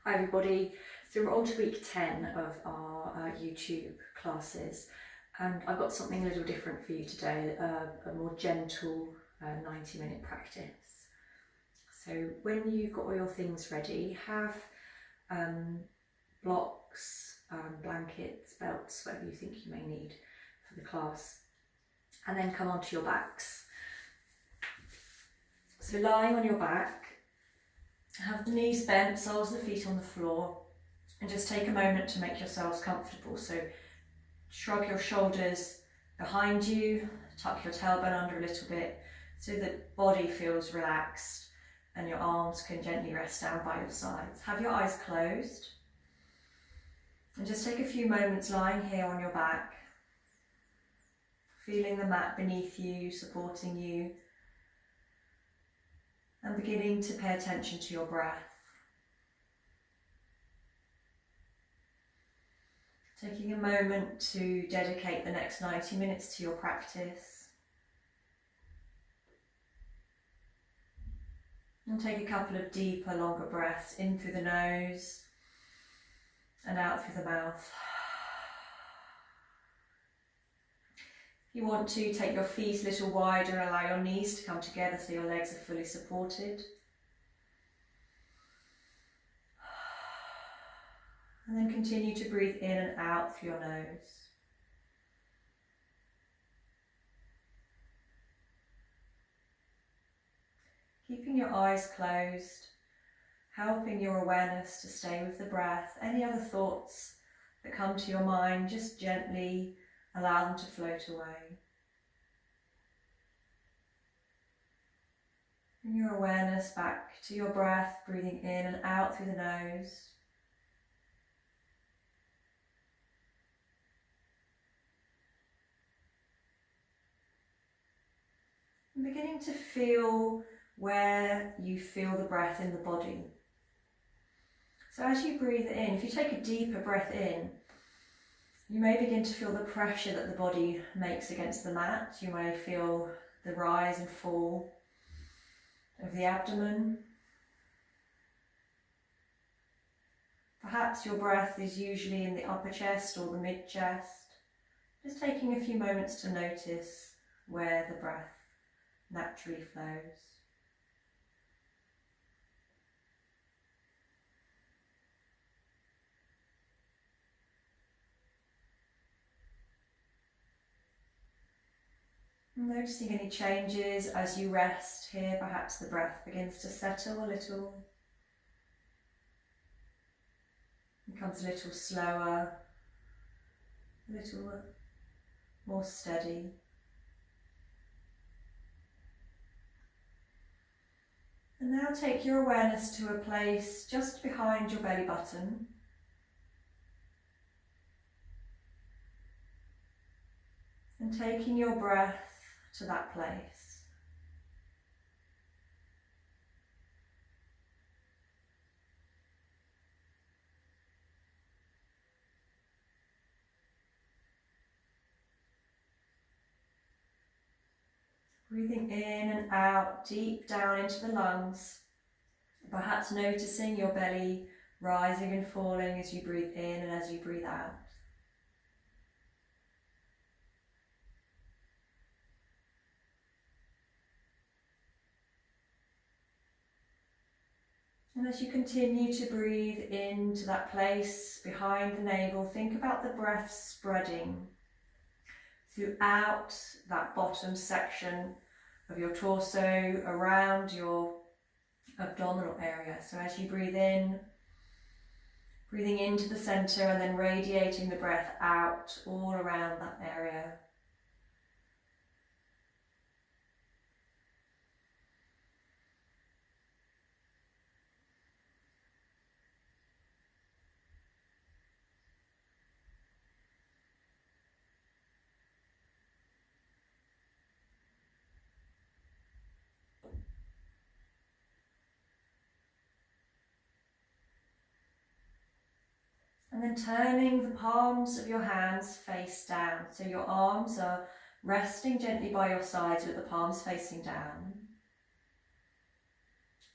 Hi everybody, so we're on to week 10 of our YouTube classes, and I've got something a little different for you today, a more gentle 90-minute practice. So when you've got all your things ready, have blocks, blankets, belts, whatever you think you may need for the class, and then come onto your backs. So lying on your back, have the knees bent, soles of the feet on the floor, and just take a moment to make yourselves comfortable. So shrug your shoulders behind you, tuck your tailbone under a little bit so the body feels relaxed and your arms can gently rest down by your sides. Have your eyes closed and just take a few moments lying here on your back, feeling the mat beneath you, supporting you, and beginning to pay attention to your breath. Taking a moment to dedicate the next 90 minutes to your practice. And take a couple of deeper, longer breaths in through the nose and out through the mouth. If you want to, take your feet a little wider, allow your knees to come together so your legs are fully supported. And then continue to breathe in and out through your nose. Keeping your eyes closed, helping your awareness to stay with the breath. Any other thoughts that come to your mind, just gently allow them to float away. Bring your awareness back to your breath, breathing in and out through the nose. And beginning to feel where you feel the breath in the body. So as you breathe in, if you take a deeper breath in, you may begin to feel the pressure that the body makes against the mat. You may feel the rise and fall of the abdomen. Perhaps your breath is usually in the upper chest or the mid-chest. Just taking a few moments to notice where the breath naturally flows. Noticing any changes as you rest here, perhaps the breath begins to settle a little, becomes a little slower, a little more steady. And now take your awareness to a place just behind your belly button. And taking your breath to that place. Breathing in and out, deep down into the lungs, perhaps noticing your belly rising and falling as you breathe in and as you breathe out. And as you continue to breathe into that place behind the navel, think about the breath spreading throughout that bottom section of your torso, around your abdominal area. So as you breathe in, breathing into the center and then radiating the breath out all around that area. And then turning the palms of your hands face down. So your arms are resting gently by your sides with the palms facing down.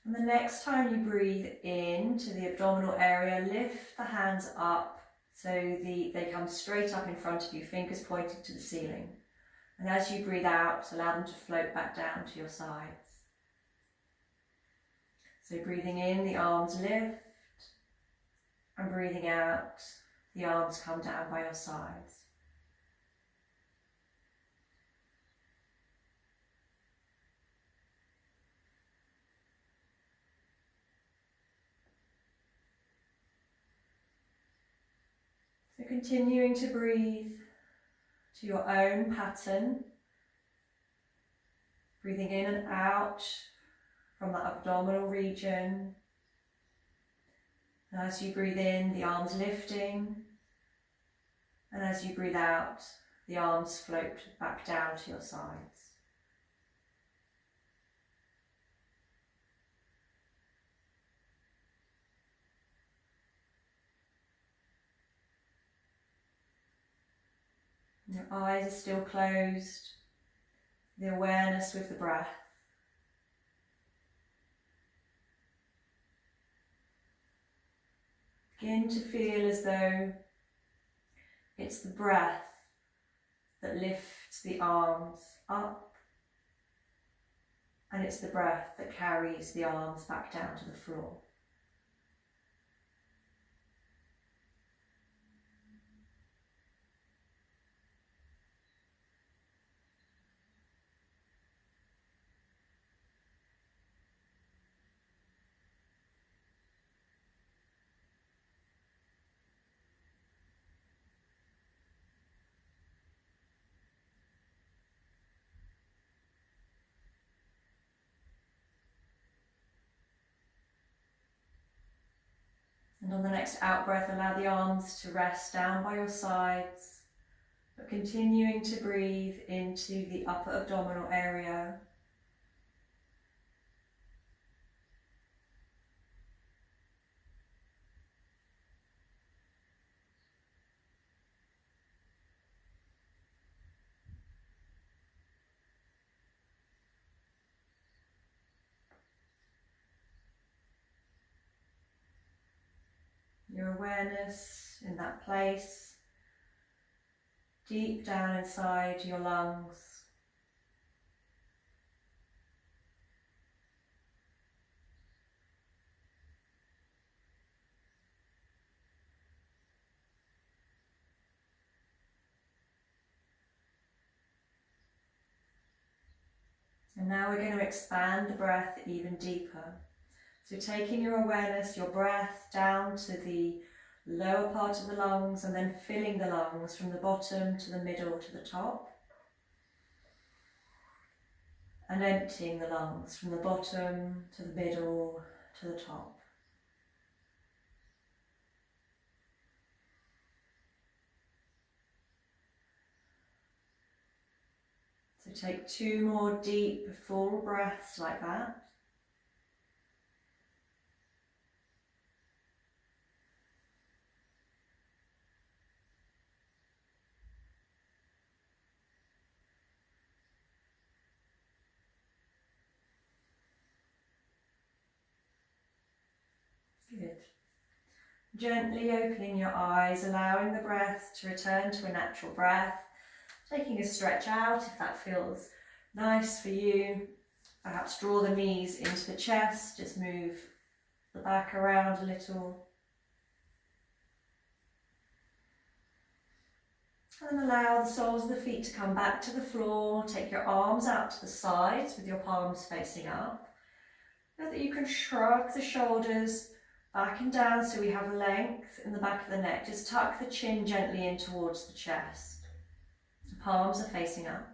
And the next time you breathe into the abdominal area, lift the hands up so they come straight up in front of you, fingers pointing to the ceiling. And as you breathe out, allow them to float back down to your sides. So breathing in, the arms lift, and breathing out, the arms come down by your sides. So continuing to breathe to your own pattern, breathing in and out from that abdominal region. And as you breathe in, the arms lifting, and as you breathe out, the arms float back down to your sides. Your eyes are still closed, the awareness with the breath. Begin to feel as though it's the breath that lifts the arms up, and it's the breath that carries the arms back down to the floor. And on the next out breath, allow the arms to rest down by your sides, but continuing to breathe into the upper abdominal area. Your awareness in that place, deep down inside your lungs. And now we're going to expand the breath even deeper. So taking your awareness, your breath down to the lower part of the lungs, and then filling the lungs from the bottom to the middle to the top. And emptying the lungs from the bottom to the middle to the top. So take 2 more deep, full breaths like that. Good. Gently opening your eyes, allowing the breath to return to a natural breath. Taking a stretch out if that feels nice for you. Perhaps draw the knees into the chest, just move the back around a little. And allow the soles of the feet to come back to the floor. Take your arms out to the sides with your palms facing up. So that you can shrug the shoulders back and down so we have a length in the back of the neck. Just tuck the chin gently in towards the chest. The palms are facing up.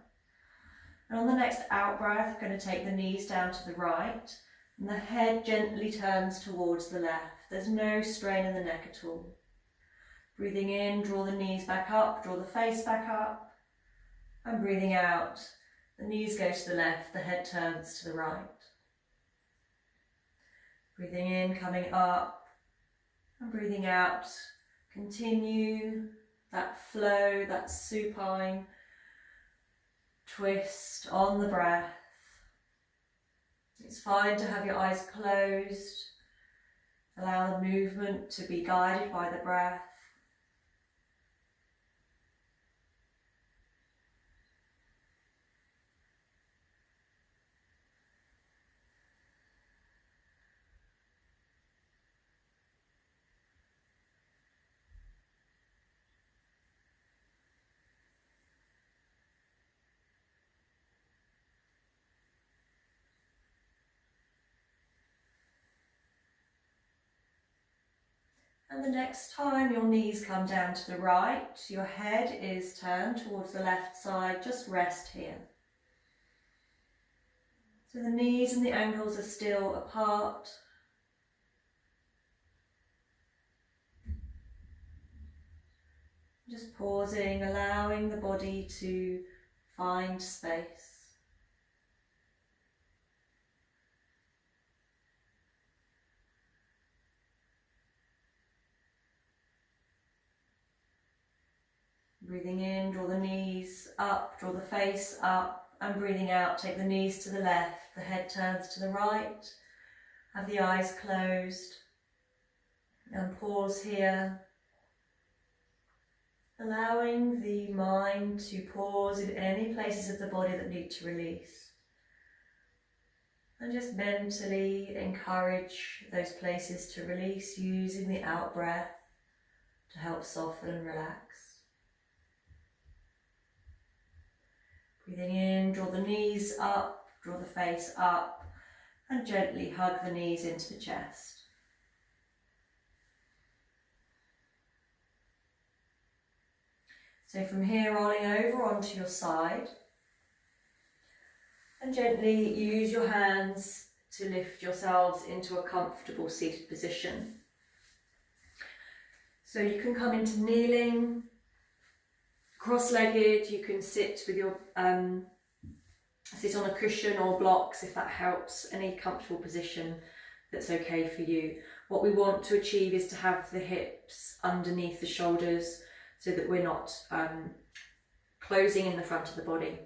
And on the next out breath, we're going to take the knees down to the right, and the head gently turns towards the left. There's no strain in the neck at all. Breathing in, draw the knees back up, draw the face back up. And breathing out, the knees go to the left, the head turns to the right. Breathing in, coming up, and breathing out. Continue that flow, that supine twist on the breath. It's fine to have your eyes closed. Allow the movement to be guided by the breath. And the next time your knees come down to the right, your head is turned towards the left side, just rest here. So the knees and the ankles are still apart. Just pausing, allowing the body to find space. Breathing in, draw the knees up, draw the face up, and breathing out, take the knees to the left, the head turns to the right, have the eyes closed, and pause here, allowing the mind to pause in any places of the body that need to release, and just mentally encourage those places to release using the out breath to help soften and relax. Breathing in, draw the knees up, draw the face up, and gently hug the knees into the chest. So from here, rolling over onto your side, and gently use your hands to lift yourselves into a comfortable seated position. So you can come into kneeling, cross-legged. You can sit with your sit on a cushion or blocks if that helps, any comfortable position that's okay for you. What we want to achieve is to have the hips underneath the shoulders so that we're not closing in the front of the body.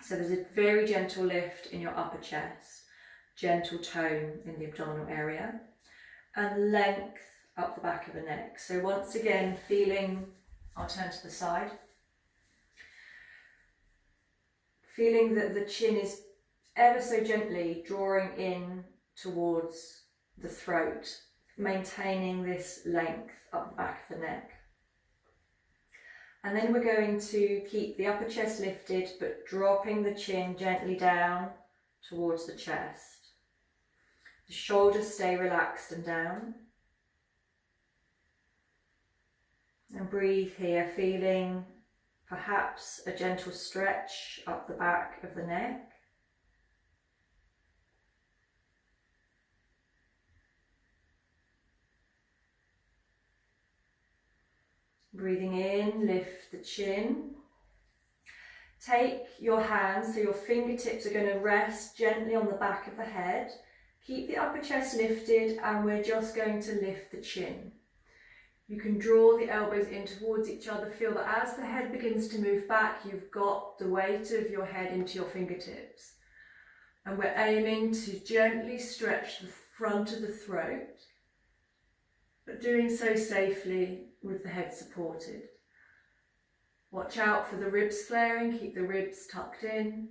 So there's a very gentle lift in your upper chest, gentle tone in the abdominal area, and length up the back of the neck. So once again, feeling, I'll turn to the side, feeling that the chin is ever so gently drawing in towards the throat, maintaining this length up the back of the neck. And then we're going to keep the upper chest lifted, but dropping the chin gently down towards the chest. The shoulders stay relaxed and down. And breathe here, feeling perhaps a gentle stretch up the back of the neck. Breathing in, lift the chin. Take your hands, so your fingertips are going to rest gently on the back of the head. Keep the upper chest lifted, and we're just going to lift the chin. You can draw the elbows in towards each other. Feel that as the head begins to move back, you've got the weight of your head into your fingertips. And we're aiming to gently stretch the front of the throat, but doing so safely with the head supported. Watch out for the ribs flaring, keep the ribs tucked in.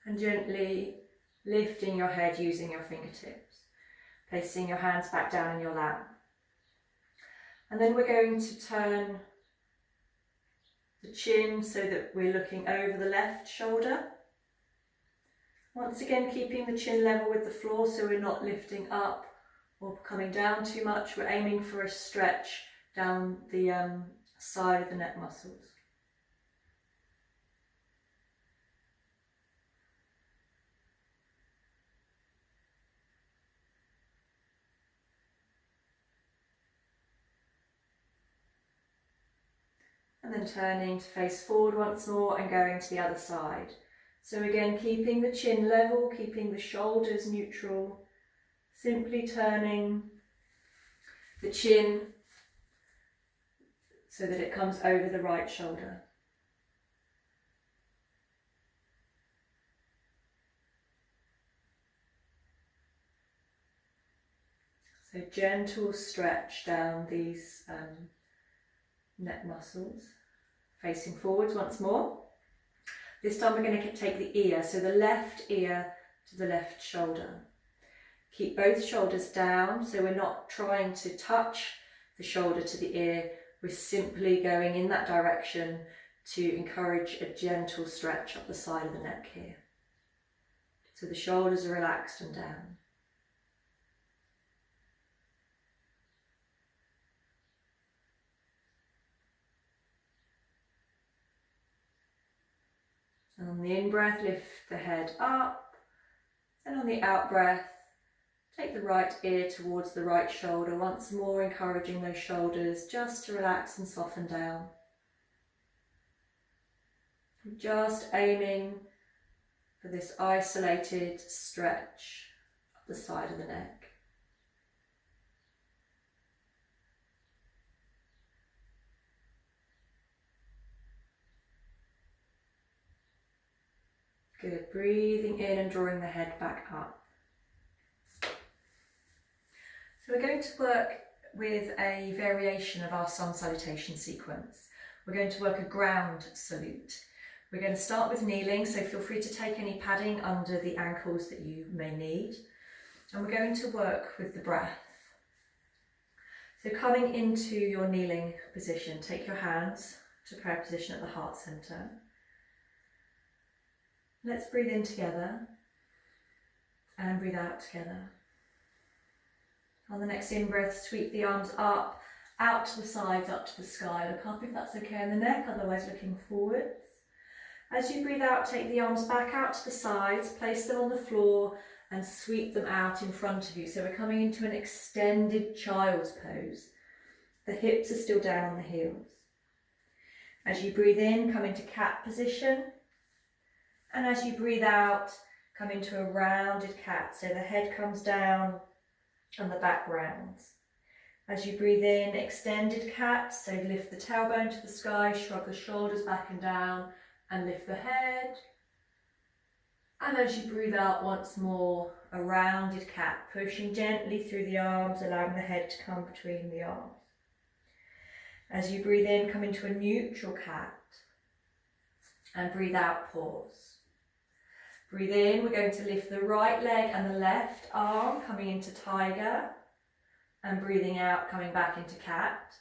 And gently lifting your head using your fingertips, placing your hands back down in your lap. And then we're going to turn the chin so that we're looking over the left shoulder. Once again, keeping the chin level with the floor so we're not lifting up or coming down too much. We're aiming for a stretch down the side of the neck muscles. And then turning to face forward once more and going to the other side. So again, keeping the chin level, keeping the shoulders neutral, simply turning the chin so that it comes over the right shoulder. So gentle stretch down these neck muscles. Facing forwards once more. This time we're going to take the ear, so the left ear to the left shoulder. Keep both shoulders down, so we're not trying to touch the shoulder to the ear, we're simply going in that direction to encourage a gentle stretch up the side of the neck here. So the shoulders are relaxed and down. And on the in-breath, lift the head up, and on the out-breath, take the right ear towards the right shoulder, once more encouraging those shoulders just to relax and soften down. Just aiming for this isolated stretch up the side of the neck. Good, breathing in and drawing the head back up. So we're going to work with a variation of our sun salutation sequence. We're going to work a ground salute. We're going to start with kneeling, so feel free to take any padding under the ankles that you may need. And we're going to work with the breath. So coming into your kneeling position, take your hands to prayer position at the heart center. Let's breathe in together and breathe out together. On the next in-breath, sweep the arms up, out to the sides, up to the sky. Look up if that's okay in the neck, otherwise looking forwards. As you breathe out, take the arms back out to the sides, place them on the floor and sweep them out in front of you. So we're coming into an extended child's pose. The hips are still down on the heels. As you breathe in, come into cat position. And as you breathe out, come into a rounded cat. So the head comes down and the back rounds. As you breathe in, extended cat. So lift the tailbone to the sky, shrug the shoulders back and down and lift the head. And as you breathe out once more, a rounded cat, pushing gently through the arms, allowing the head to come between the arms. As you breathe in, come into a neutral cat. And breathe out, pause. Breathe in, we're going to lift the right leg and the left arm, coming into tiger. And breathing out, coming back into cat.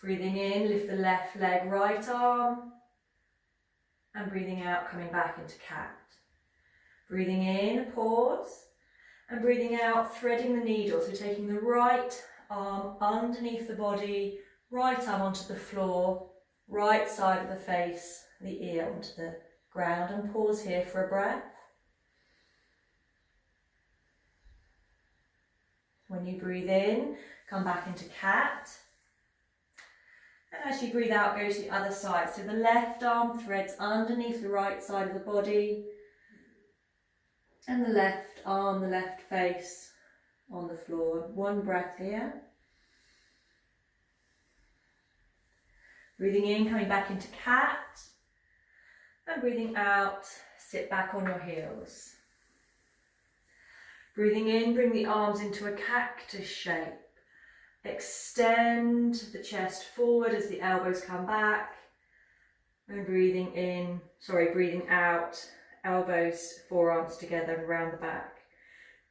Breathing in, lift the left leg, right arm. And breathing out, coming back into cat. Breathing in, pause. And breathing out, threading the needle. So taking the right arm underneath the body, right arm onto the floor, right side of the face, the ear onto the ground, and pause here for a breath. When you breathe in, come back into cat. And as you breathe out, go to the other side. So the left arm threads underneath the right side of the body. And the left arm, the left face on the floor. One breath here. Breathing in, coming back into cat. And breathing out, sit back on your heels. Breathing in, bring the arms into a cactus shape. Extend the chest forward as the elbows come back. And breathing out, elbows, forearms together and round the back.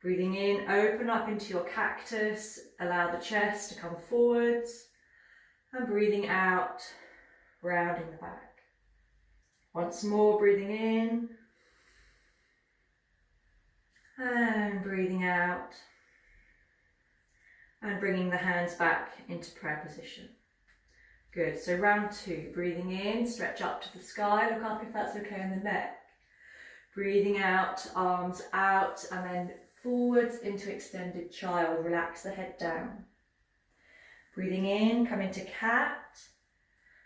Breathing in, open up into your cactus, allow the chest to come forwards. And breathing out, rounding the back. Once more, breathing in. And breathing out. And bringing the hands back into prayer position. Good, so round two, breathing in, stretch up to the sky, look up if that's okay in the neck. Breathing out, arms out, and then forwards into extended child, relax the head down. Breathing in, come into cat.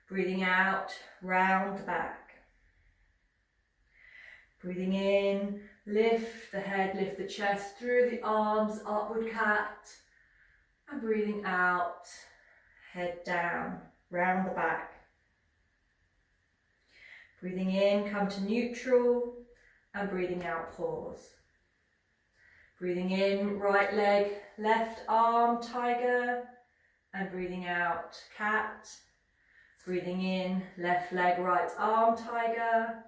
Breathing out, round the back. Breathing in, lift the head, lift the chest through the arms, upward cat. And breathing out, head down, round the back. Breathing in, come to neutral, and breathing out, pause. Breathing in, right leg, left arm, tiger. And breathing out, cat. Breathing in, left leg, right arm, tiger.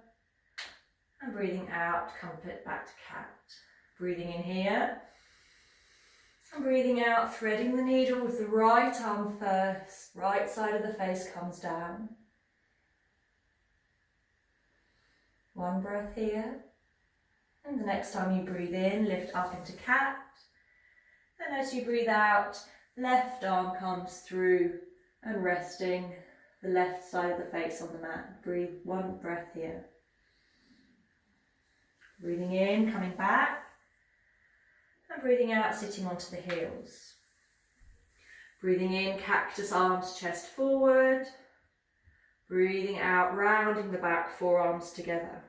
And breathing out, come back to cat. Breathing in here. And breathing out, threading the needle with the right arm first. Right side of the face comes down. One breath here. And the next time you breathe in, lift up into cat. And as you breathe out, left arm comes through and resting the left side of the face on the mat. Breathe one breath here. Breathing in, coming back. And breathing out, sitting onto the heels. Breathing in, cactus arms, chest forward. Breathing out, rounding the back, forearms together.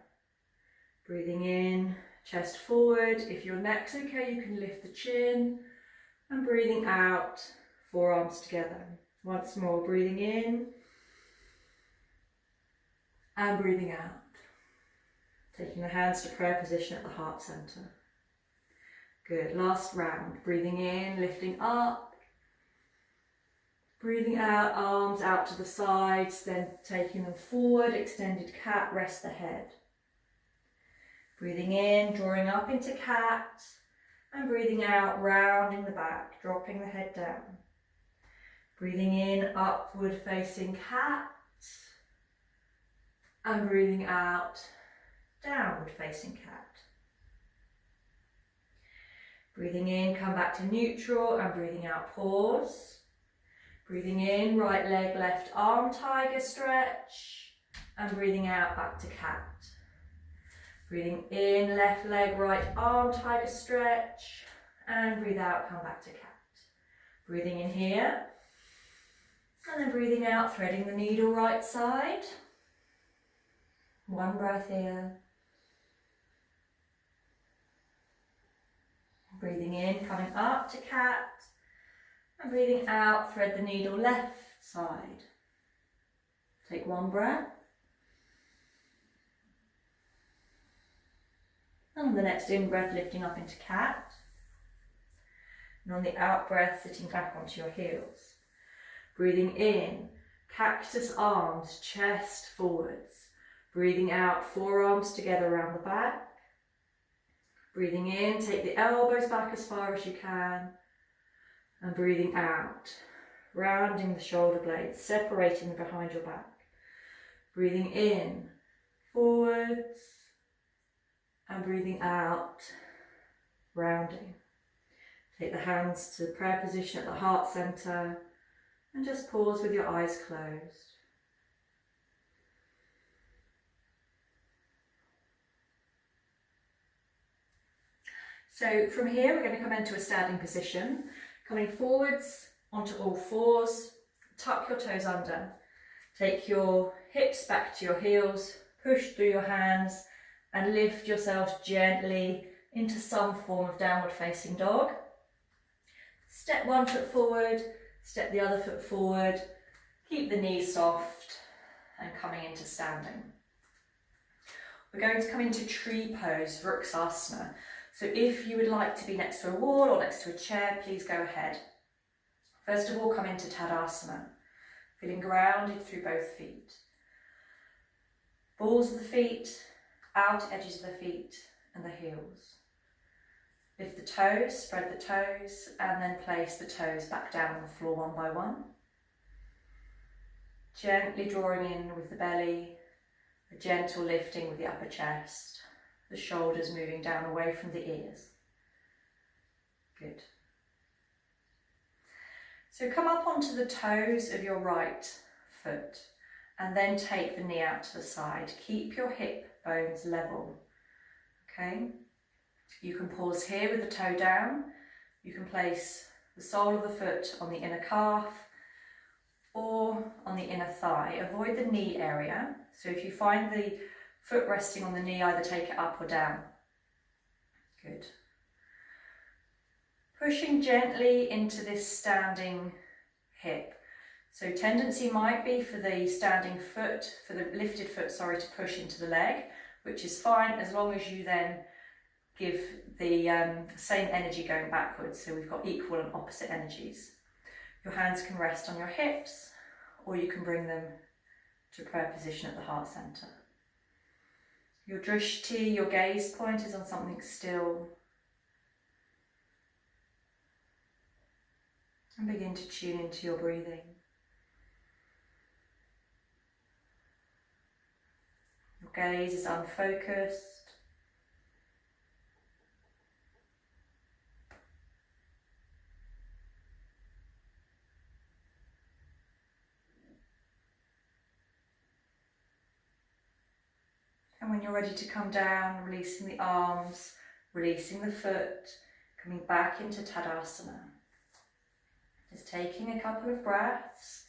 Breathing in, chest forward. If your neck's okay, you can lift the chin. And breathing out, forearms together. Once more, breathing in. And breathing out. Taking the hands to prayer position at the heart center. Good, last round. Breathing in, lifting up. Breathing out, arms out to the sides, then taking them forward, extended cat, rest the head. Breathing in, drawing up into cat, and breathing out, rounding the back, dropping the head down. Breathing in, upward facing cat, and breathing out, downward facing cat. Breathing in, come back to neutral, and breathing out, pause. Breathing in, right leg, left arm, tiger stretch, and breathing out, back to cat. Breathing in, left leg, right arm, tiger stretch, and breathe out, come back to cat. Breathing in here, and then breathing out, threading the needle right side. One breath here. Breathing in, coming up to cat, and breathing out, thread the needle left side. Take one breath. And on the next in-breath, lifting up into cat. And on the out-breath, sitting back onto your heels. Breathing in, cactus arms, chest forwards. Breathing out, forearms together around the back. Breathing in, take the elbows back as far as you can. And breathing out, rounding the shoulder blades, separating them behind your back. Breathing in, forwards. And breathing out, rounding. Take the hands to the prayer position at the heart center and just pause with your eyes closed. So from here, we're going to come into a standing position, coming forwards onto all fours, tuck your toes under, take your hips back to your heels, push through your hands, and lift yourself gently into some form of downward facing dog. Step one foot forward, step the other foot forward, keep the knees soft and coming into standing. We're going to come into tree pose, Vrksasana. So if you would like to be next to a wall or next to a chair, please go ahead. First of all, come into Tadasana, feeling grounded through both feet. Balls of the feet, out edges of the feet and the heels. Lift the toes, spread the toes, and then place the toes back down on the floor one by one. Gently drawing in with the belly, a gentle lifting with the upper chest, the shoulders moving down away from the ears. Good. So come up onto the toes of your right foot and then take the knee out to the side. Keep your hip bones level, okay? You can pause here with the toe down. You can place the sole of the foot on the inner calf or on the inner thigh. Avoid the knee area. So if you find the foot resting on the knee, either take it up or down. Good. Pushing gently into this standing hip. So tendency might be for the standing foot, for the lifted foot, sorry, to push into the leg, which is fine as long as you then give the same energy going backwards, so we've got equal and opposite energies. Your hands can rest on your hips, or you can bring them to prayer position at the heart center. Your drishti, your gaze point, is on something still. And begin to tune into your breathing. Your gaze is unfocused. And when you're ready to come down, releasing the arms, releasing the foot, coming back into Tadasana. Just taking a couple of breaths,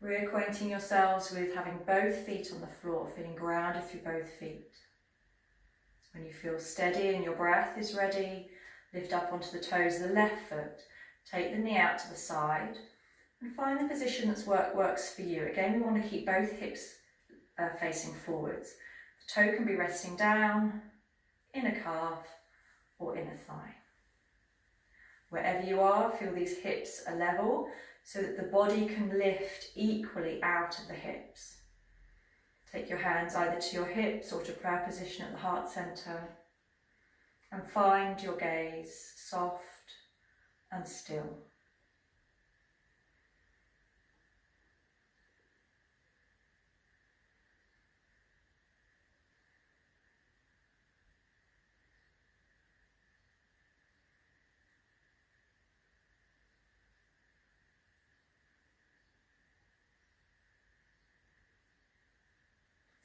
reacquainting yourselves with having both feet on the floor, feeling grounded through both feet. When you feel steady and your breath is ready, lift up onto the toes of the left foot, take the knee out to the side, and find the position that works for you. Again, we want to keep both hips facing forwards. The toe can be resting down, in a calf, or in a thigh. Wherever you are, feel these hips are level so that the body can lift equally out of the hips. Take your hands either to your hips or to prayer position at the heart center, and find your gaze soft and still.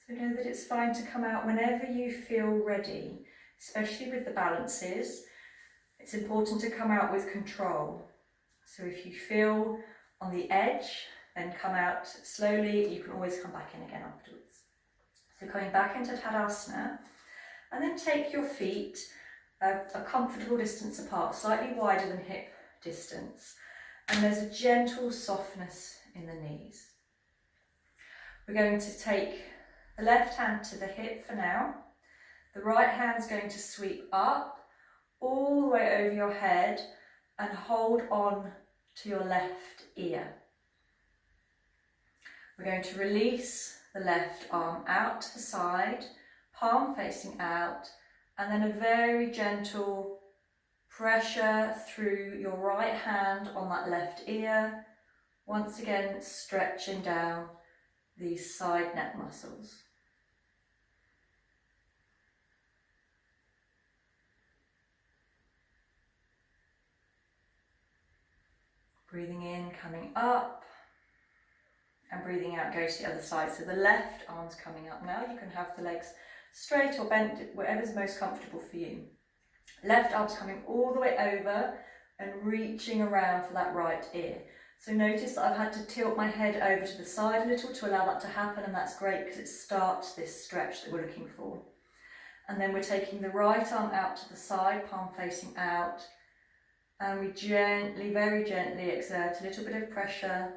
So know that it's fine to come out whenever you feel ready, especially with the balances. It's important to come out with control. So if you feel on the edge, then come out slowly. You can always come back in again afterwards. So coming back into Tadasana, and then take your feet a comfortable distance apart, slightly wider than hip distance. And there's a gentle softness in the knees. We're going to take the left hand to the hip for now. The right hand's going to sweep up all the way over your head and hold on to your left ear. We're going to release the left arm out to the side, palm facing out, and then a very gentle pressure through your right hand on that left ear, once again stretching down these side neck muscles. Breathing in, coming up, and breathing out, go to the other side. So the left arm's coming up now. You can have the legs straight or bent, whatever's most comfortable for you. Left arm's coming all the way over and reaching around for that right ear. So notice that I've had to tilt my head over to the side a little to allow that to happen, and that's great because it starts this stretch that we're looking for. And then we're taking the right arm out to the side, palm facing out, and we gently, very gently exert a little bit of pressure.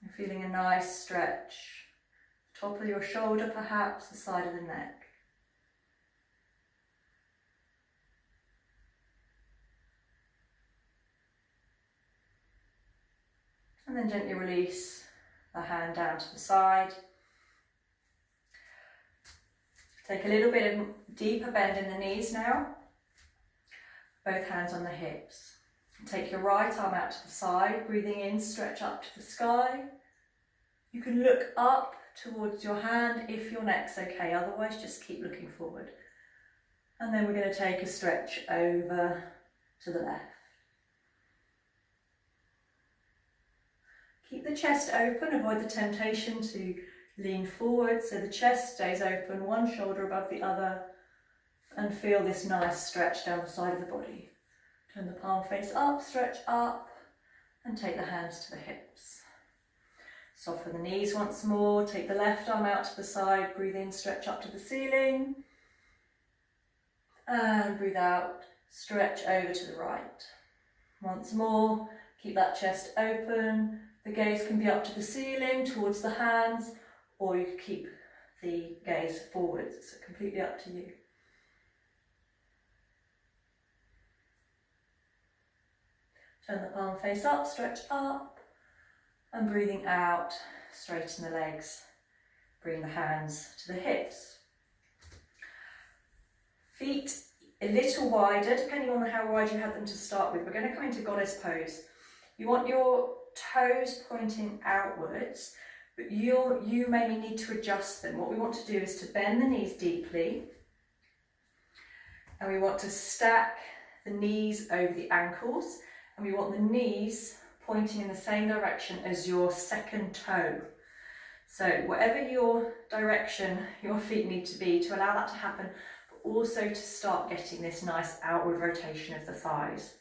And feeling a nice stretch, top of your shoulder perhaps, the side of the neck. And then gently release the hand down to the side. Take a little bit of deeper bend in the knees now. Both hands on the hips. Take your right arm out to the side, breathing in, stretch up to the sky. You can look up towards your hand if your neck's okay, otherwise just keep looking forward. And then we're going to take a stretch over to the left. Keep the chest open, avoid the temptation to lean forward so the chest stays open, one shoulder above the other, and feel this nice stretch down the side of the body. Turn the palm face up, stretch up, and take the hands to the hips. Soften the knees once more, take the left arm out to the side, breathe in, stretch up to the ceiling, and breathe out, stretch over to the right. Once more, keep that chest open, the gaze can be up to the ceiling, towards the hands, or you can keep the gaze forwards. It's completely up to you. Turn the palm face up, stretch up, and breathing out, straighten the legs. Bring the hands to the hips. Feet a little wider, depending on how wide you have them to start with. We're going to come into goddess pose. You want your toes pointing outwards, but you maybe need to adjust them. What we want to do is to bend the knees deeply, and we want to stack the knees over the ankles, and we want the knees pointing in the same direction as your second toe. So whatever your direction your feet need to be to allow that to happen, but also to start getting this nice outward rotation of the thighs.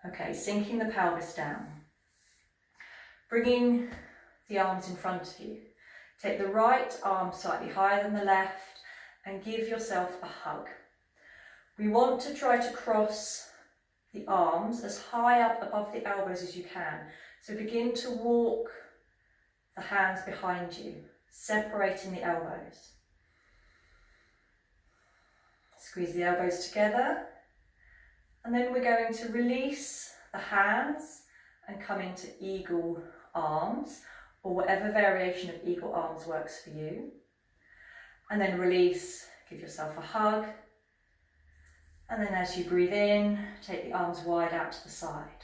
Okay, sinking the pelvis down. Bringing the arms in front of you. Take the right arm slightly higher than the left and give yourself a hug. We want to try to cross the arms as high up above the elbows as you can. So begin to walk the hands behind you, separating the elbows. Squeeze the elbows together, and then we're going to release the hands and come into eagle arms, or whatever variation of eagle arms works for you. And then release, give yourself a hug. And then as you breathe in, take the arms wide out to the side.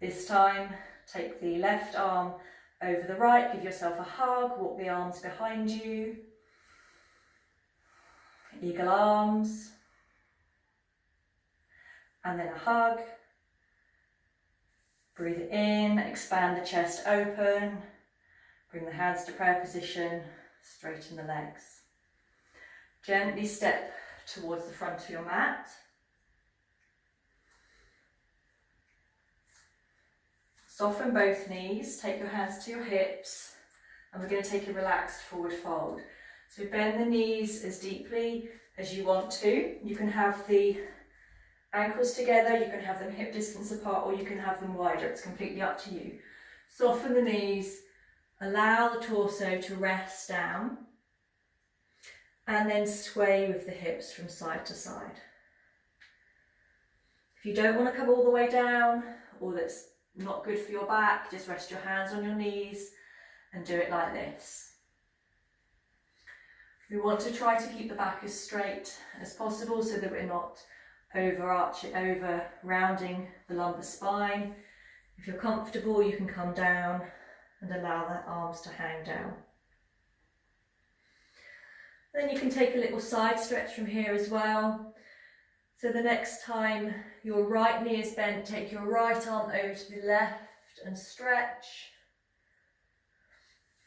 This time, take the left arm over the right, give yourself a hug, walk the arms behind you. Eagle arms. And then a hug. Breathe in, expand the chest open. Bring the hands to prayer position, straighten the legs. Gently step towards the front of your mat. Soften both knees, take your hands to your hips, and we're going to take a relaxed forward fold. So bend the knees as deeply as you want to. You can have the ankles together, you can have them hip distance apart, or you can have them wider. It's completely up to you. Soften the knees, allow the torso to rest down, and then sway with the hips from side to side. If you don't want to come all the way down, or that's not good for your back, just rest your hands on your knees and do it like this. We want to try to keep the back as straight as possible so that we're not over rounding the lumbar spine. If you're comfortable, you can come down and allow the arms to hang down. Then you can take a little side stretch from here as well. So the next time your right knee is bent, take your right arm over to the left and stretch.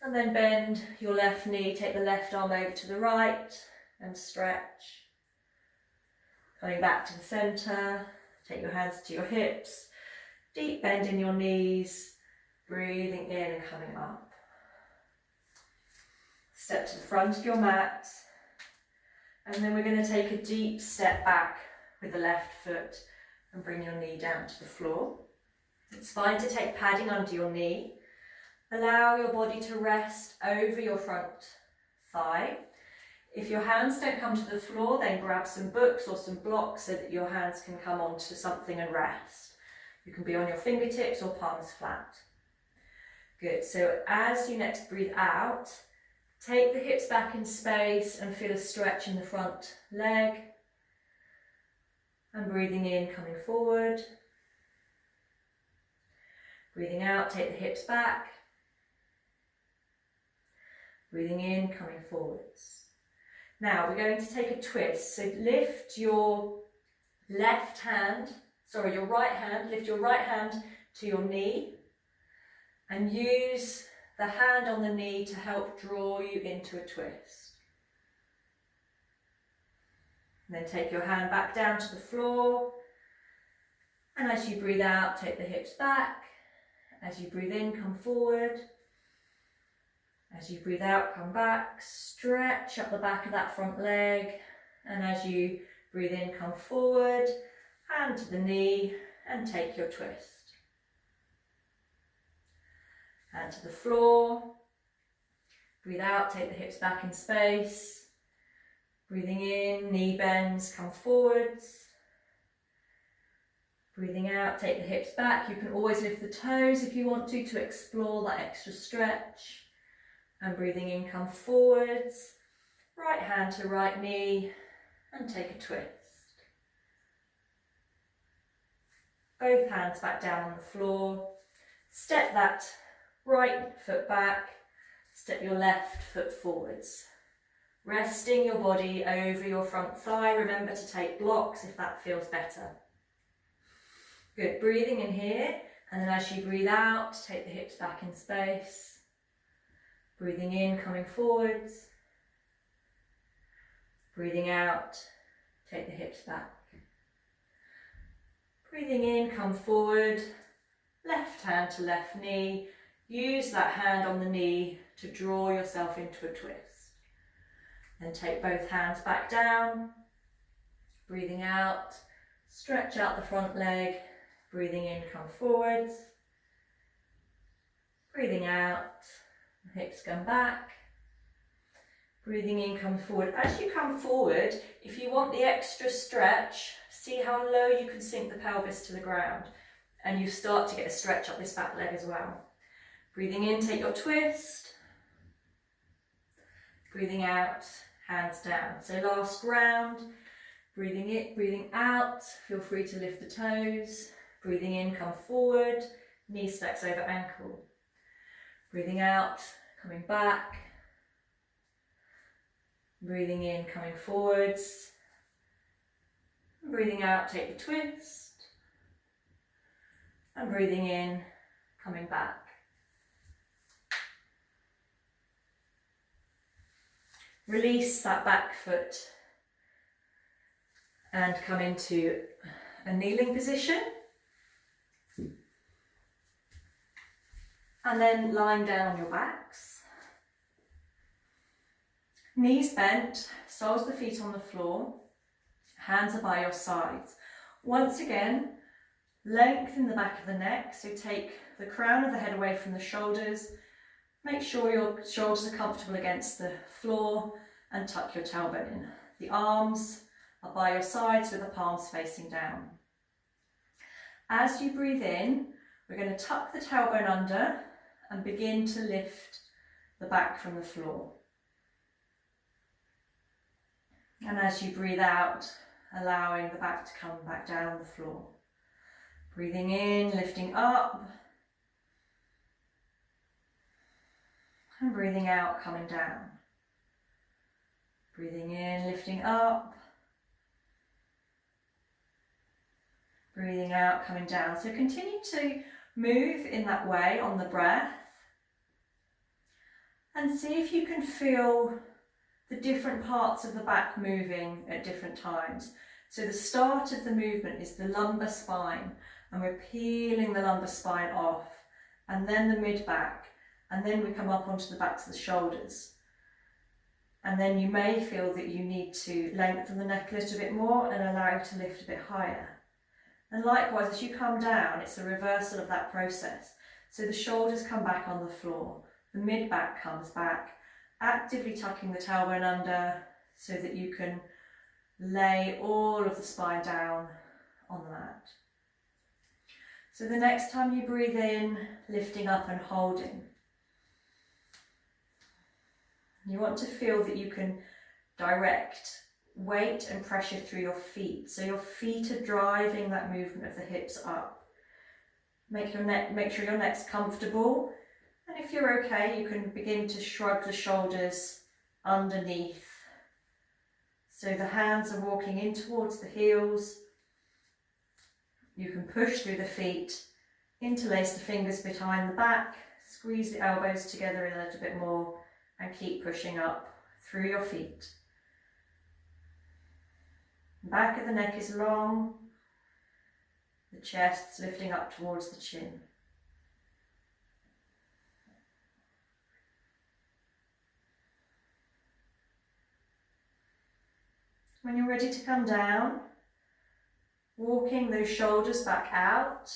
And then bend your left knee, take the left arm over to the right and stretch. Coming back to the centre, take your hands to your hips, deep bend in your knees, breathing in and coming up. Step to the front of your mat, and then we're going to take a deep step back with the left foot and bring your knee down to the floor. It's fine to take padding under your knee. Allow your body to rest over your front thigh. If your hands don't come to the floor, then grab some books or some blocks so that your hands can come onto something and rest. You can be on your fingertips or palms flat. Good, so as you next breathe out, take the hips back in space and feel a stretch in the front leg. And breathing in, coming forward. Breathing out, take the hips back. Breathing in, coming forwards. Now we're going to take a twist. So lift your right hand, lift your right hand to your knee and use the hand on the knee to help draw you into a twist. And then take your hand back down to the floor. And as you breathe out, take the hips back. As you breathe in, come forward. As you breathe out, come back. Stretch up the back of that front leg. And as you breathe in, come forward. Hand to the knee and take your twist. Hand to the floor. Breathe out, take the hips back in space. Breathing in, knee bends, come forwards. Breathing out, take the hips back. You can always lift the toes if you want to explore that extra stretch. And breathing in, come forwards. Right hand to right knee and take a twist. Both hands back down on the floor. Step that right foot back. Step your left foot forwards. Resting your body over your front thigh. Remember to take blocks if that feels better. Good, breathing in here, and then as you breathe out, take the hips back in space. Breathing in, coming forwards. Breathing out, take the hips back. Breathing in, come forward, left hand to left knee. Use that hand on the knee to draw yourself into a twist. Then take both hands back down. Breathing out, stretch out the front leg. Breathing in, come forwards. Breathing out, hips come back. Breathing in, come forward. As you come forward, if you want the extra stretch, see how low you can sink the pelvis to the ground. And you start to get a stretch up this back leg as well. Breathing in, take your twist. Breathing out, hands down. So last round, breathing in, breathing out. Feel free to lift the toes. Breathing in, come forward, knee stacks over ankle. Breathing out, coming back. Breathing in, coming forwards. Breathing out, take the twist. And breathing in, coming back. Release that back foot and come into a kneeling position. And then lying down on your backs. Knees bent, soles of the feet on the floor, hands are by your sides. Once again, lengthen the back of the neck, so take the crown of the head away from the shoulders. Make sure your shoulders are comfortable against the floor and tuck your tailbone in. The arms are by your sides with the palms facing down. As you breathe in, we're going to tuck the tailbone under and begin to lift the back from the floor. And as you breathe out, allowing the back to come back down the floor. Breathing in, lifting up. And breathing out, coming down. Breathing in, lifting up. Breathing out, coming down. So continue to move in that way on the breath. And see if you can feel the different parts of the back moving at different times. So the start of the movement is the lumbar spine, and we're peeling the lumbar spine off, and then the mid-back, and then we come up onto the backs of the shoulders. And then you may feel that you need to lengthen the neck a little bit more and allow it to lift a bit higher. And likewise, as you come down, it's a reversal of that process. So the shoulders come back on the floor, the mid-back comes back, actively tucking the tailbone under so that you can lay all of the spine down on the mat. So the next time you breathe in, lifting up and holding. You want to feel that you can direct weight and pressure through your feet. So your feet are driving that movement of the hips up. Make sure your neck's comfortable. And if you're okay, you can begin to shrug the shoulders underneath. So the hands are walking in towards the heels. You can push through the feet, interlace the fingers behind the back, squeeze the elbows together a little bit more, and keep pushing up through your feet. Back of the neck is long, the chest's lifting up towards the chin. When you're ready to come down, walking those shoulders back out,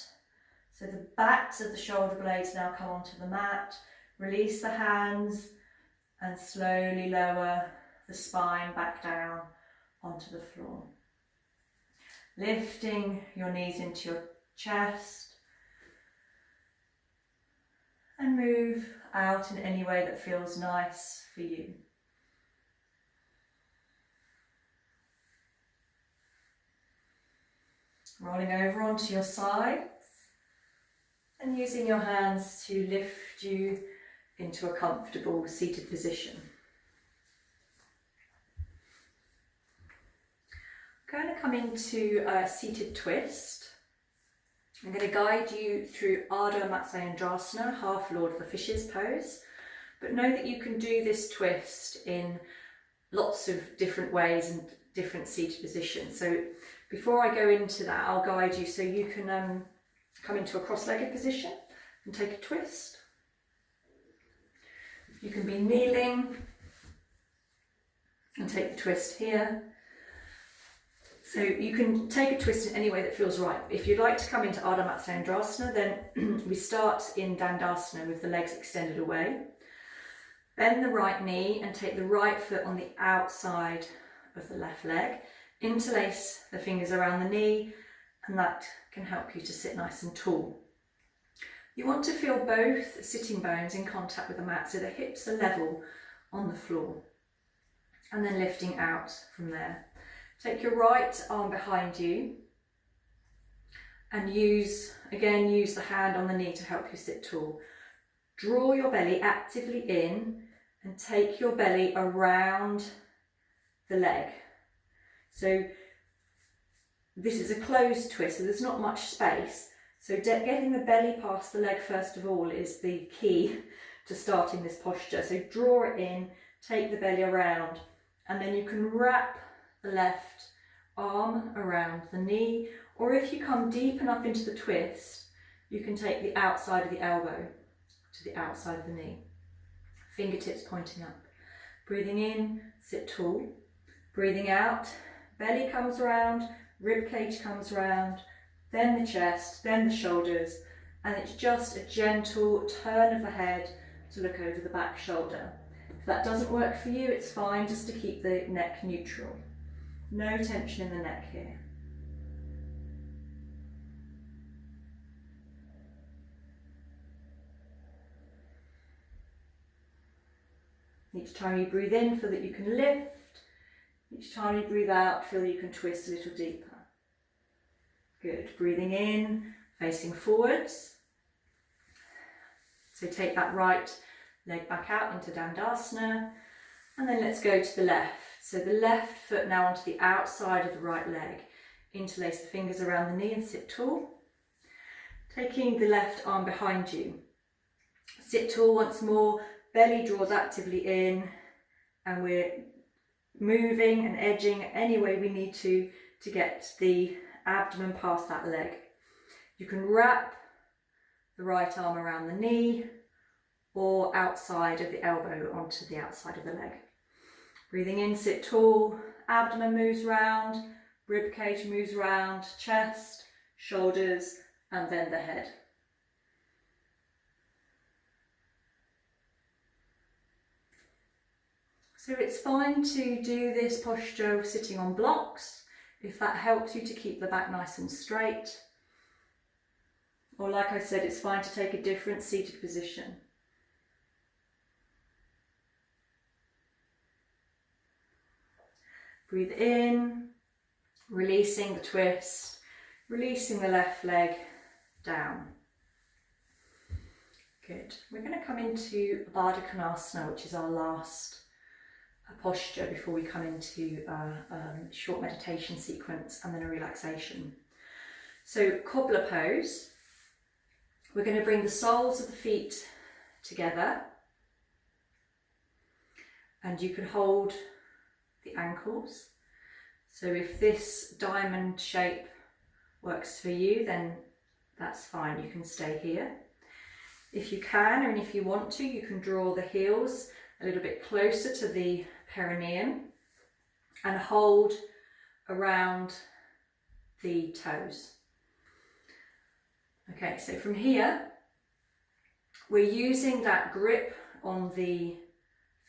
so the backs of the shoulder blades now come onto the mat. Release the hands, and slowly lower the spine back down onto the floor. Lifting your knees into your chest and move out in any way that feels nice for you. Rolling over onto your sides and using your hands to lift you into a comfortable seated position. I'm going to come into a seated twist. I'm going to guide you through Ardha Matsyendrasana, half Lord of the Fishes pose, but know that you can do this twist in lots of different ways and different seated positions. So before I go into that, I'll guide you so you can come into a cross-legged position and take a twist. You can be kneeling and take the twist here. So you can take a twist in any way that feels right. If you'd like to come into Ardha Matsyendrasana, then we start in Dandasana with the legs extended away. Bend the right knee and take the right foot on the outside of the left leg. Interlace the fingers around the knee, and that can help you to sit nice and tall. You want to feel both sitting bones in contact with the mat, so the hips are level on the floor, and then lifting out from there. Take your right arm behind you and use the hand on the knee to help you sit tall. Draw your belly actively in and take your belly around the leg. So this is a closed twist, so there's not much space. So getting the belly past the leg first of all is the key to starting this posture. So draw it in, take the belly around, and then you can wrap the left arm around the knee, or if you come deep enough into the twist, you can take the outside of the elbow to the outside of the knee. Fingertips pointing up. Breathing in, sit tall. Breathing out, belly comes round, rib cage comes round, then the chest, then the shoulders, and it's just a gentle turn of the head to look over the back shoulder. If that doesn't work for you, it's fine just to keep the neck neutral. No tension in the neck here. Each time you breathe in, feel that you can lift. Each time you breathe out, feel that you can twist a little deeper. Good. Breathing in, facing forwards. So take that right leg back out into Dandasana, and then let's go to the left. So the left foot now onto the outside of the right leg. Interlace the fingers around the knee and sit tall. Taking the left arm behind you. Sit tall once more, belly draws actively in, and we're moving and edging any way we need to get the abdomen past that leg. You can wrap the right arm around the knee or outside of the elbow onto the outside of the leg. Breathing in, sit tall, abdomen moves round, rib cage moves round, chest, shoulders, and then the head. So it's fine to do this posture sitting on blocks if that helps you to keep the back nice and straight. Or like I said, it's fine to take a different seated position. Breathe in, releasing the twist, releasing the left leg down. Good. We're going to come into Baddha Konasana, which is our last posture before we come into a short meditation sequence and then a relaxation. So cobbler pose. We're going to bring the soles of the feet together, and you can hold the ankles. So if this diamond shape works for you, then that's fine, you can stay here. If you can, and if you want to, you can draw the heels a little bit closer to the perineum and hold around the toes. Okay, so from here, we're using that grip on the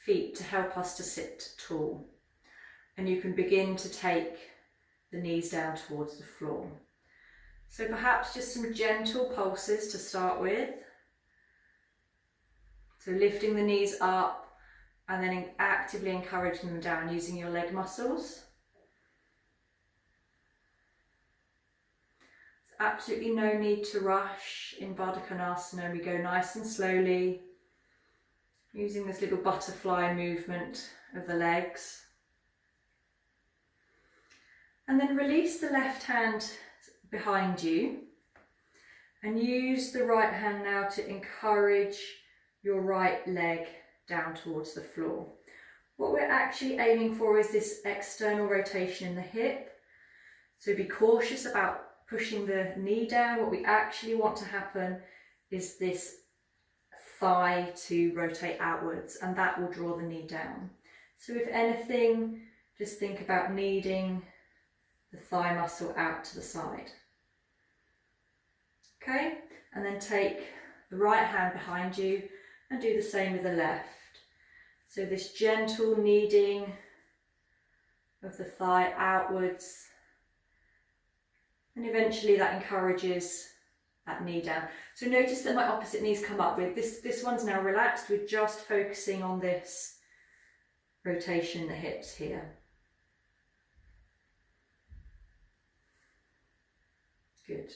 feet to help us to sit tall. And you can begin to take the knees down towards the floor. So perhaps just some gentle pulses to start with. So lifting the knees up and then actively encouraging them down using your leg muscles. There's absolutely no need to rush in Baddha Konasana. We go nice and slowly, using this little butterfly movement of the legs. And then release the left hand behind you and use the right hand now to encourage your right leg down towards the floor. What we're actually aiming for is this external rotation in the hip. So be cautious about pushing the knee down. What we actually want to happen is this thigh to rotate outwards, and that will draw the knee down. So if anything, just think about kneading the thigh muscle out to the side. Okay, and then take the right hand behind you and do the same with the left. So this gentle kneading of the thigh outwards, and eventually that encourages that knee down. So notice that my opposite knees come up with this one's now relaxed. We're just focusing on this rotation in the hips here. Good.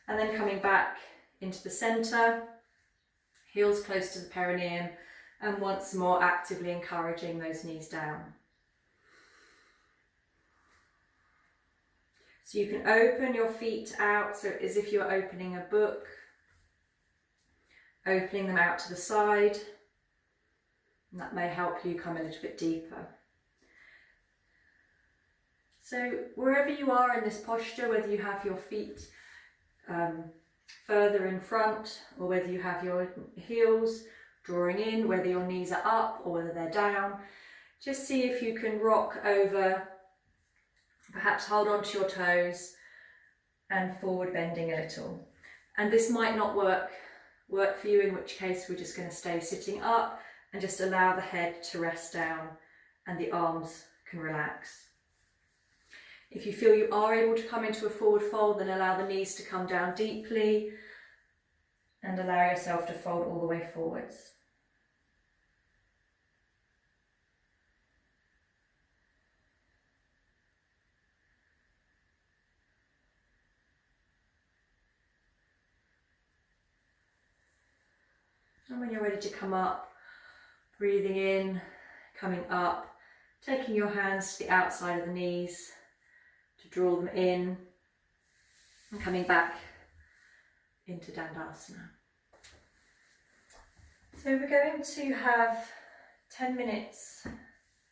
And then coming back into the centre, heels close to the perineum, and once more actively encouraging those knees down. So you can open your feet out, so as if you're opening a book, opening them out to the side, and that may help you come a little bit deeper. So wherever you are in this posture, whether you have your feet further in front or whether you have your heels drawing in, whether your knees are up or whether they're down, just see if you can rock over, perhaps hold on to your toes and forward bending a little. And this might not work for you, in which case we're just going to stay sitting up and just allow the head to rest down and the arms can relax. If you feel you are able to come into a forward fold, then allow the knees to come down deeply and allow yourself to fold all the way forwards. And when you're ready to come up, breathing in, coming up, taking your hands to the outside of the knees to draw them in, and coming back into Dandasana. So we're going to have 10 minutes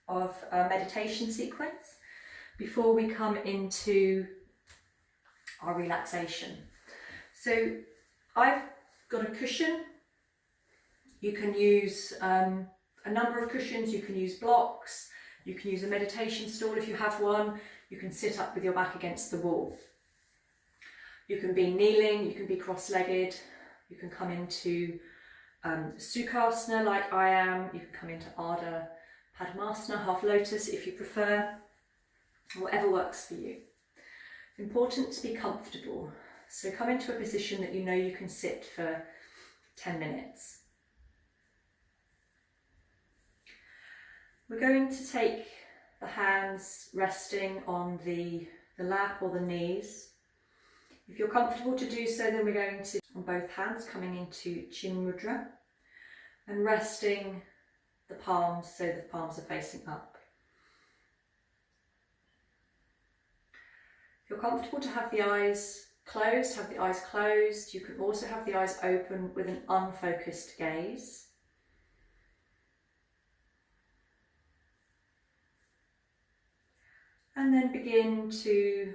of a meditation sequence before we come into our relaxation. So I've got a cushion. You can use a number of cushions, you can use blocks, you can use a meditation stool if you have one, you can sit up with your back against the wall. You can be kneeling, you can be cross-legged, you can come into Sukhasana like I am, you can come into Ardha Padmasana, half lotus if you prefer, whatever works for you. It's important to be comfortable, so come into a position that you know you can sit for 10 minutes. We're going to take the hands resting on the lap or the knees. If you're comfortable to do so, then we're going to, on both hands, coming into Chin Mudra and resting the palms so the palms are facing up. If you're comfortable to have the eyes closed, have the eyes closed. You can also have the eyes open with an unfocused gaze. And then begin to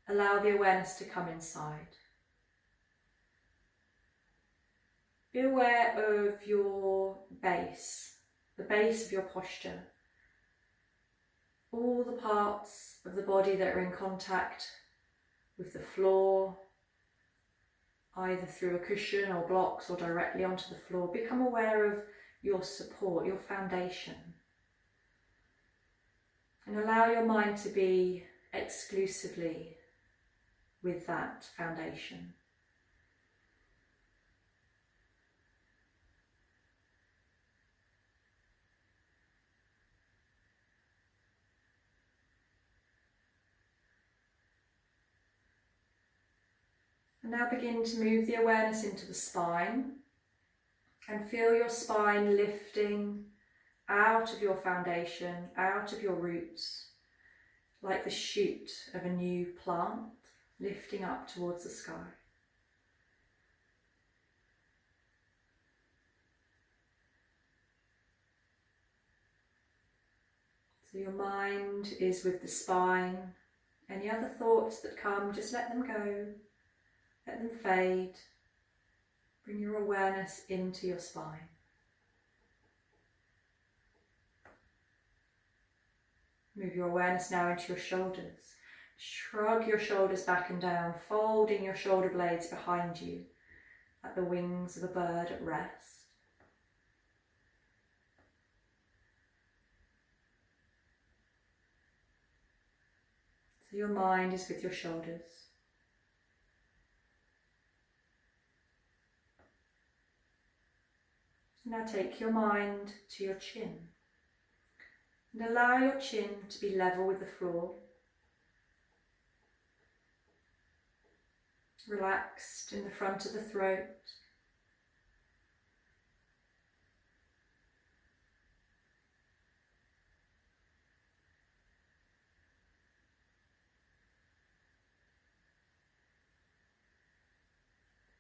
allow the awareness to come inside. Be aware of your base, the base of your posture. All the parts of the body that are in contact with the floor, either through a cushion or blocks or directly onto the floor. Become aware of your support, your foundation. And allow your mind to be exclusively with that foundation. And now begin to move the awareness into the spine and feel your spine lifting out of your foundation, out of your roots, like the shoot of a new plant, lifting up towards the sky. So your mind is with the spine. Any other thoughts that come, just let them go, let them fade. Bring your awareness into your spine. Move your awareness now into your shoulders. Shrug your shoulders back and down, folding your shoulder blades behind you, like the wings of a bird at rest. So your mind is with your shoulders. Now take your mind to your chin. And allow your chin to be level with the floor. Relaxed in the front of the throat.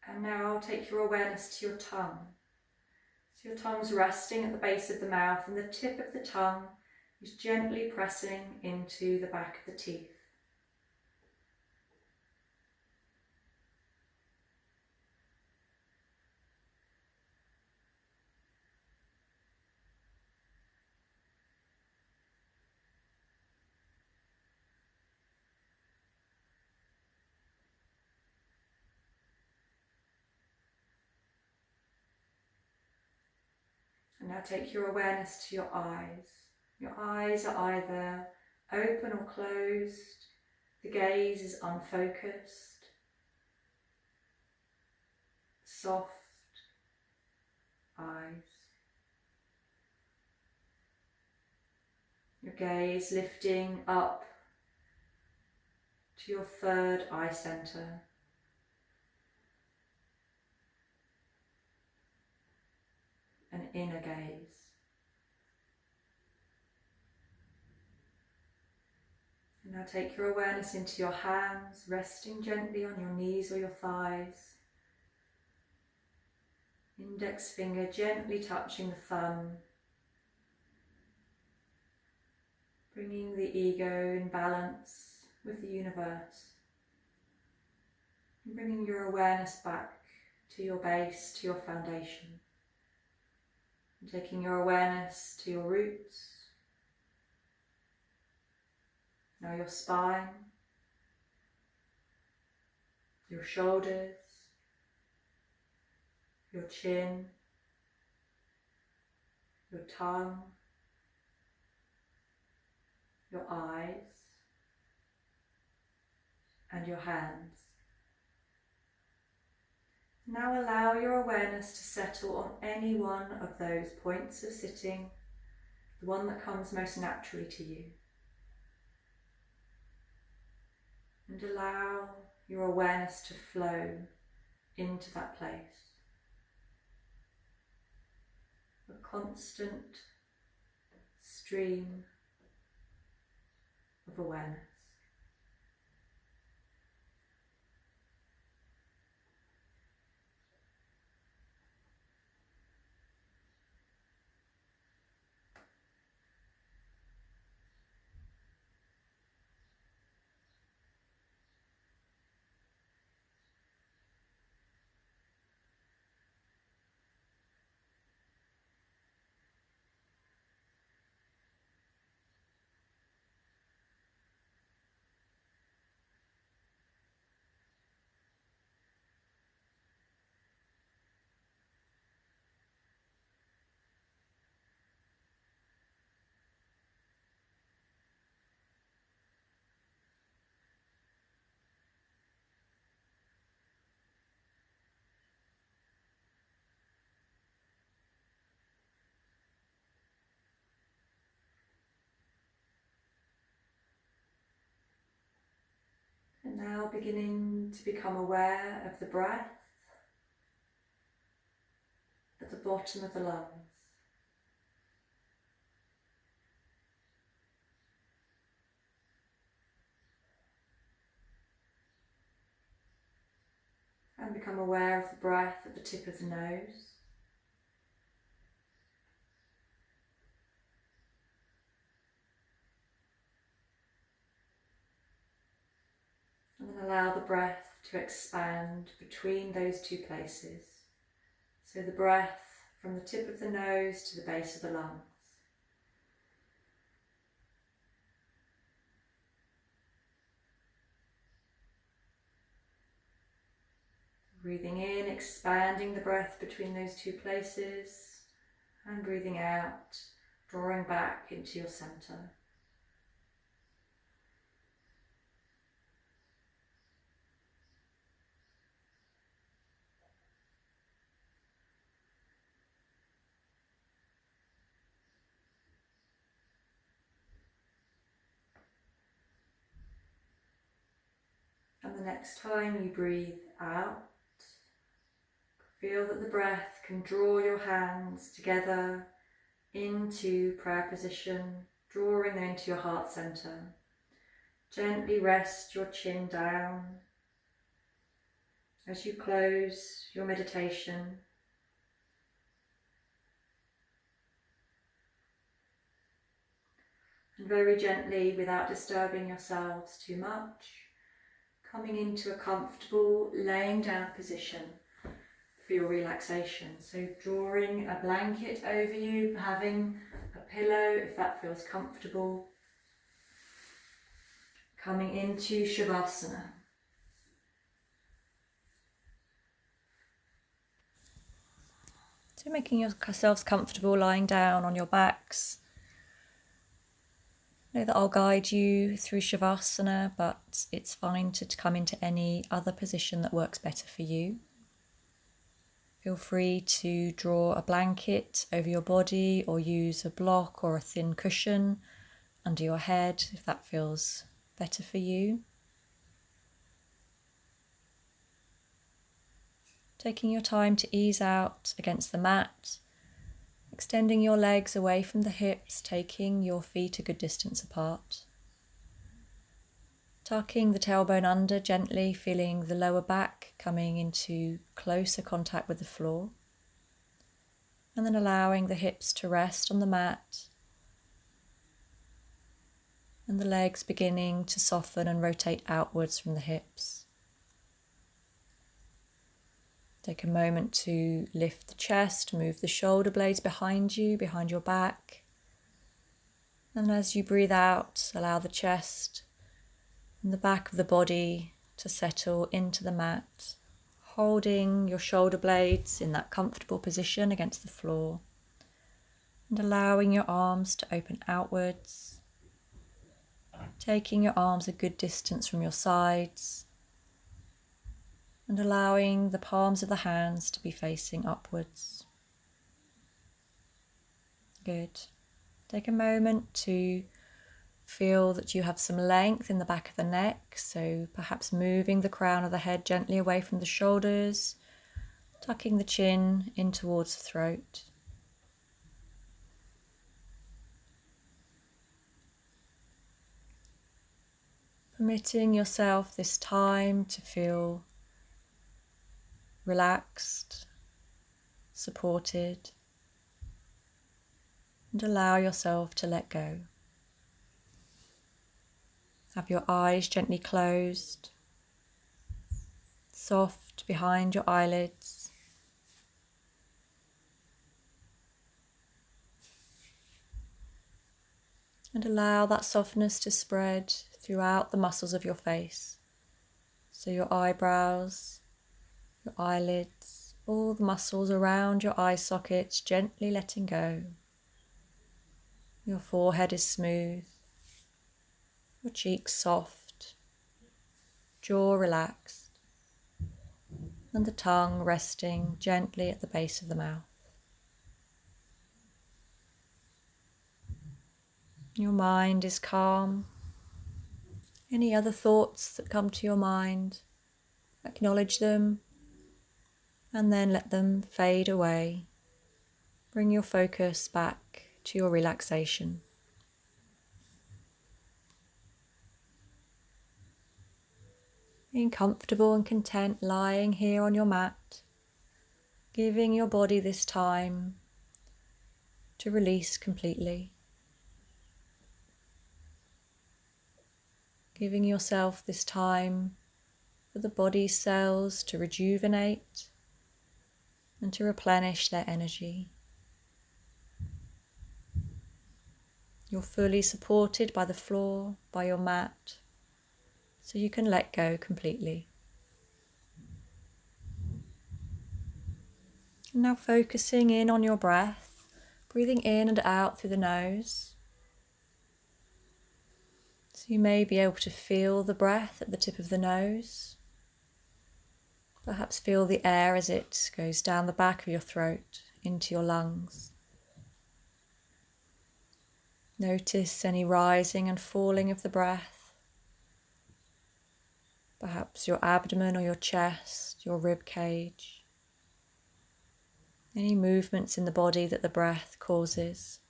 And now take your awareness to your tongue. So your tongue's resting at the base of the mouth and the tip of the tongue is gently pressing into the back of the teeth. And now take your awareness to your eyes. Your eyes are either open or closed. The gaze is unfocused. Soft eyes. Your gaze lifting up to your third eye center. An inner gaze. And now take your awareness into your hands, resting gently on your knees or your thighs. Index finger gently touching the thumb. Bringing the ego in balance with the universe. And bringing your awareness back to your base, to your foundation. And taking your awareness to your roots. Now your spine, your shoulders, your chin, your tongue, your eyes, and your hands. Now allow your awareness to settle on any one of those points of sitting, the one that comes most naturally to you. And allow your awareness to flow into that place. A constant stream of awareness. beginning to become aware of the breath at the bottom of the lungs. And become aware of the breath at the tip of the nose. And then allow the breath to expand between those two places. So the breath from the tip of the nose to the base of the lungs. Breathing in, expanding the breath between those two places, and breathing out, drawing back into your center. And the next time you breathe out, feel that the breath can draw your hands together into prayer position, drawing them into your heart center. Gently rest your chin down as you close your meditation. And very gently, without disturbing yourselves too much, coming into a comfortable laying down position for your relaxation. So drawing a blanket over you, having a pillow if that feels comfortable. Coming into Shavasana. So making yourselves comfortable lying down on your backs. Know that I'll guide you through Shavasana, but it's fine to come into any other position that works better for you. Feel free to draw a blanket over your body or use a block or a thin cushion under your head if that feels better for you. Taking your time to ease out against the mat, extending your legs away from the hips, taking your feet a good distance apart. Tucking the tailbone under gently, feeling the lower back coming into closer contact with the floor. And then allowing the hips to rest on the mat. And the legs beginning to soften and rotate outwards from the hips. Take a moment to lift the chest, move the shoulder blades behind you, behind your back. And as you breathe out, allow the chest and the back of the body to settle into the mat, holding your shoulder blades in that comfortable position against the floor, and allowing your arms to open outwards, taking your arms a good distance from your sides, and allowing the palms of the hands to be facing upwards. Good. Take a moment to feel that you have some length in the back of the neck, so perhaps moving the crown of the head gently away from the shoulders, tucking the chin in towards the throat. Permitting yourself this time to feel relaxed, supported, and allow yourself to let go. Have your eyes gently closed, soft behind your eyelids. And allow that softness to spread throughout the muscles of your face. So your eyebrows, your eyelids, all the muscles around your eye sockets gently letting go. Your forehead is smooth, your cheeks soft, jaw relaxed, and the tongue resting gently at the base of the mouth. Your mind is calm Any other thoughts that come to your mind, acknowledge them and then let them fade away. Bring your focus back to your relaxation. Being comfortable and content lying here on your mat, giving your body this time to release completely. Giving yourself this time for the body's cells to rejuvenate and to replenish their energy. You're fully supported by the floor, by your mat, so you can let go completely. And now focusing in on your breath, breathing in and out through the nose. So you may be able to feel the breath at the tip of the nose. Perhaps feel the air as it goes down the back of your throat into your lungs. Notice any rising and falling of the breath. Perhaps your abdomen or your chest, your rib cage. Any movements in the body that the breath causes.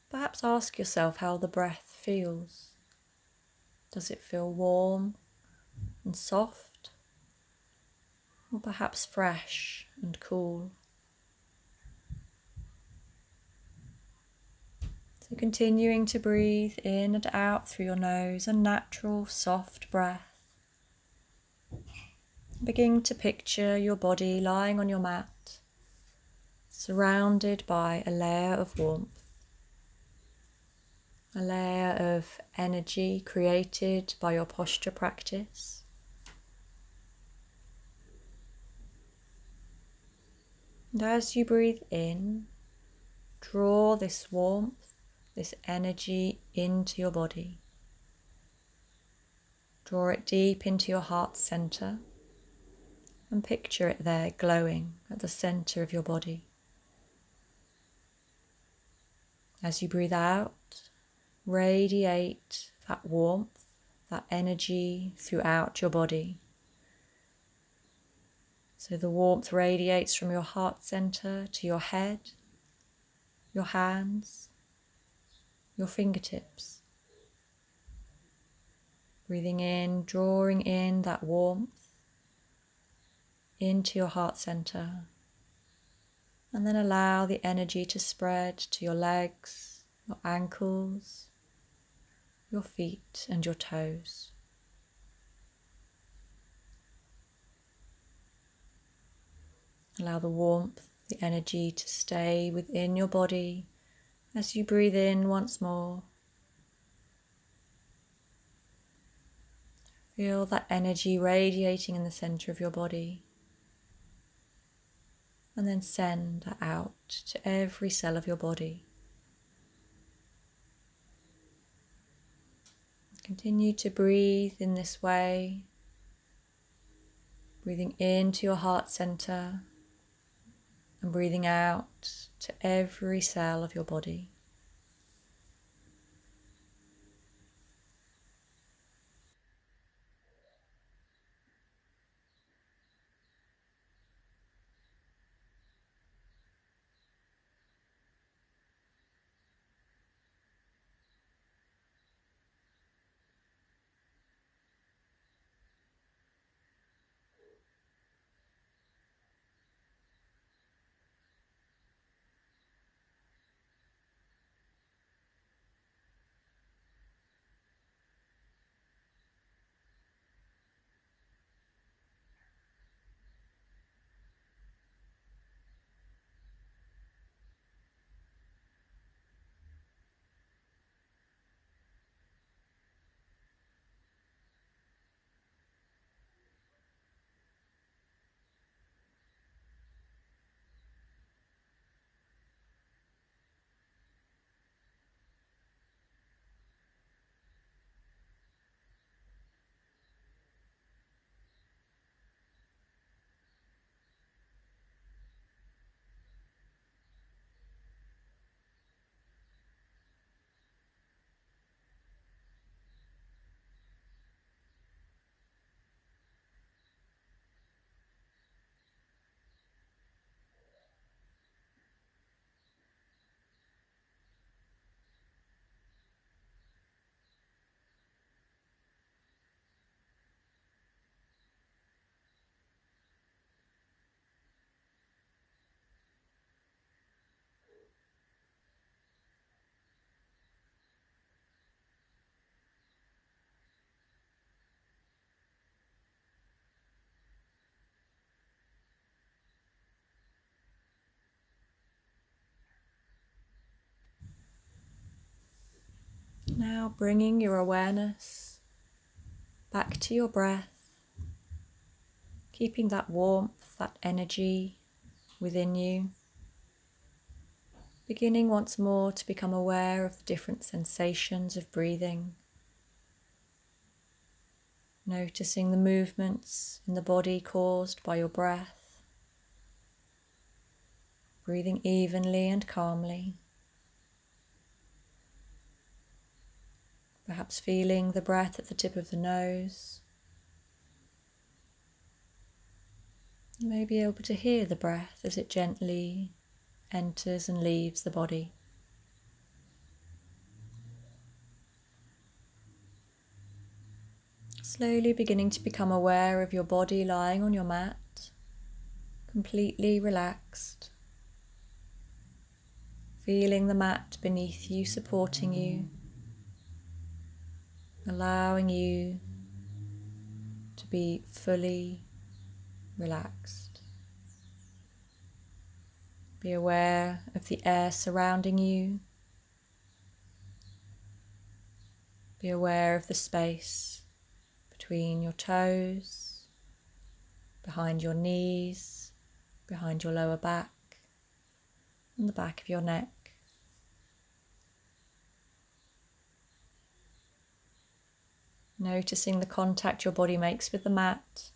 Perhaps ask yourself how the breath feels. Does it feel warm and soft? Or perhaps fresh and cool? So continuing to breathe in and out through your nose, a natural, soft breath. Begin to picture your body lying on your mat, surrounded by a layer of warmth, a layer of energy created by your posture practice. And as you breathe in, draw this warmth, this energy into your body. Draw it deep into your heart center and picture it there glowing at the center of your body. As you breathe out, radiate that warmth, that energy throughout your body. So the warmth radiates from your heart center to your head, your hands, your fingertips. Breathing in, drawing in that warmth into your heart center, and then allow the energy to spread to your legs, your ankles, your feet and your toes. Allow the warmth, the energy to stay within your body as you breathe in once more. Feel that energy radiating in the center of your body. And then send that out to every cell of your body. Continue to breathe in this way, breathing into your heart center and breathing out to every cell of your body. Now bringing your awareness back to your breath, keeping that warmth, that energy within you. Beginning once more to become aware of the different sensations of breathing. Noticing the movements in the body caused by your breath. Breathing evenly and calmly. Perhaps feeling the breath at the tip of the nose. You may be able to hear the breath as it gently enters and leaves the body. Slowly beginning to become aware of your body lying on your mat, completely relaxed. Feeling the mat beneath you supporting you, allowing you to be fully relaxed. Be aware of the air surrounding you. Be aware of the space between your toes, behind your knees, behind your lower back, and the back of your neck. Noticing the contact your body makes with the mat,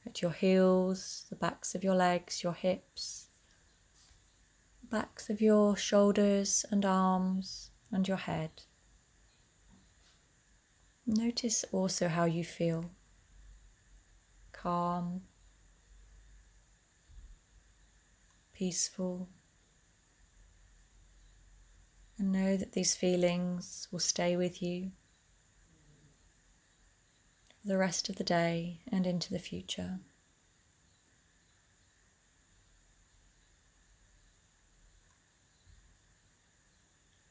at your heels, the backs of your legs, your hips, the backs of your shoulders and arms, and your head. Notice also how you feel. Calm, peaceful, and know that these feelings will stay with you for the rest of the day and into the future.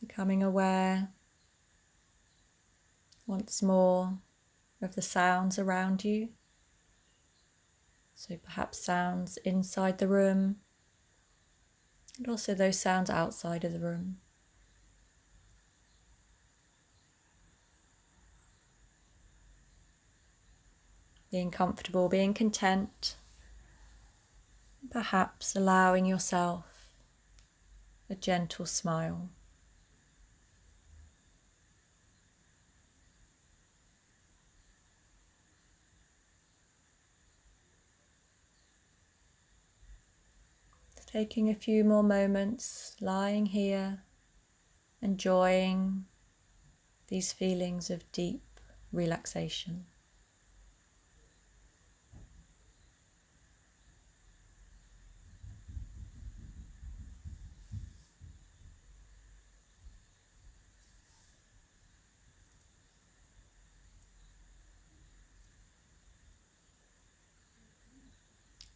Becoming aware once more of the sounds around you. So perhaps sounds inside the room, and also those sounds outside of the room. Being comfortable, being content, perhaps allowing yourself a gentle smile. Taking a few more moments, lying here, enjoying these feelings of deep relaxation.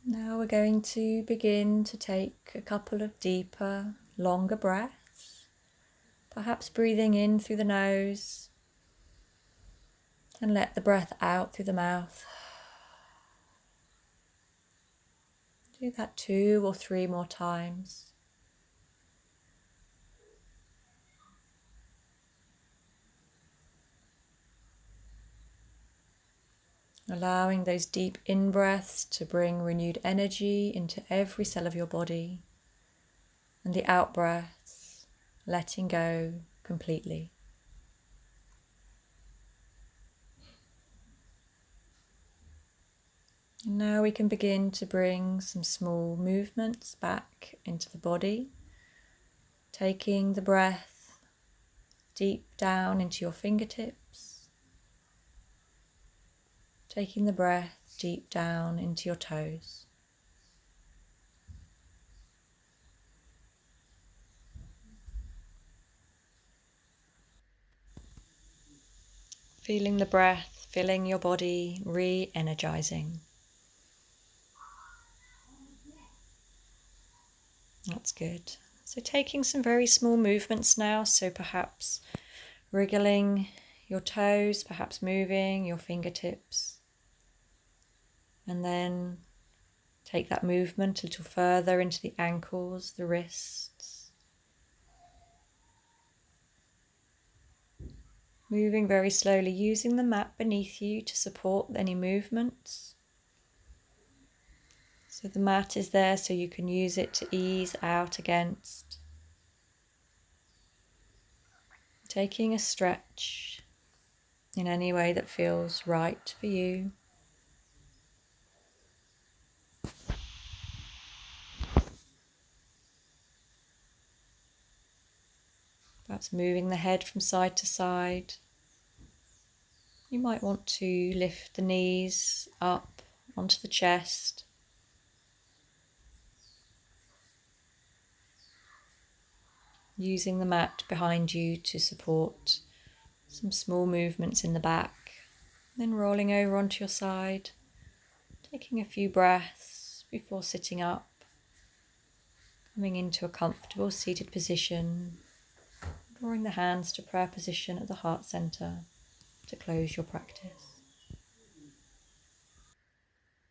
Now we're going to begin to take a couple of deeper, longer breaths, perhaps breathing in through the nose and let the breath out through the mouth. Do that 2 or 3 more times. Allowing those deep in-breaths to bring renewed energy into every cell of your body, and the out-breaths letting go completely. And now we can begin to bring some small movements back into the body, taking the breath deep down into your fingertips. Taking the breath deep down into your toes. Feeling the breath filling your body, re-energizing. That's good. So taking some very small movements now, so perhaps wriggling your toes, perhaps moving your fingertips. And then take that movement a little further into the ankles, the wrists. Moving very slowly, using the mat beneath you to support any movements. So the mat is there so you can use it to ease out against. Taking a stretch in any way that feels right for you. Perhaps moving the head from side to side. You might want to lift the knees up onto the chest. Using the mat behind you to support some small movements in the back. Then rolling over onto your side. Taking a few breaths before sitting up. Coming into a comfortable seated position. Drawing the hands to prayer position at the heart center to close your practice.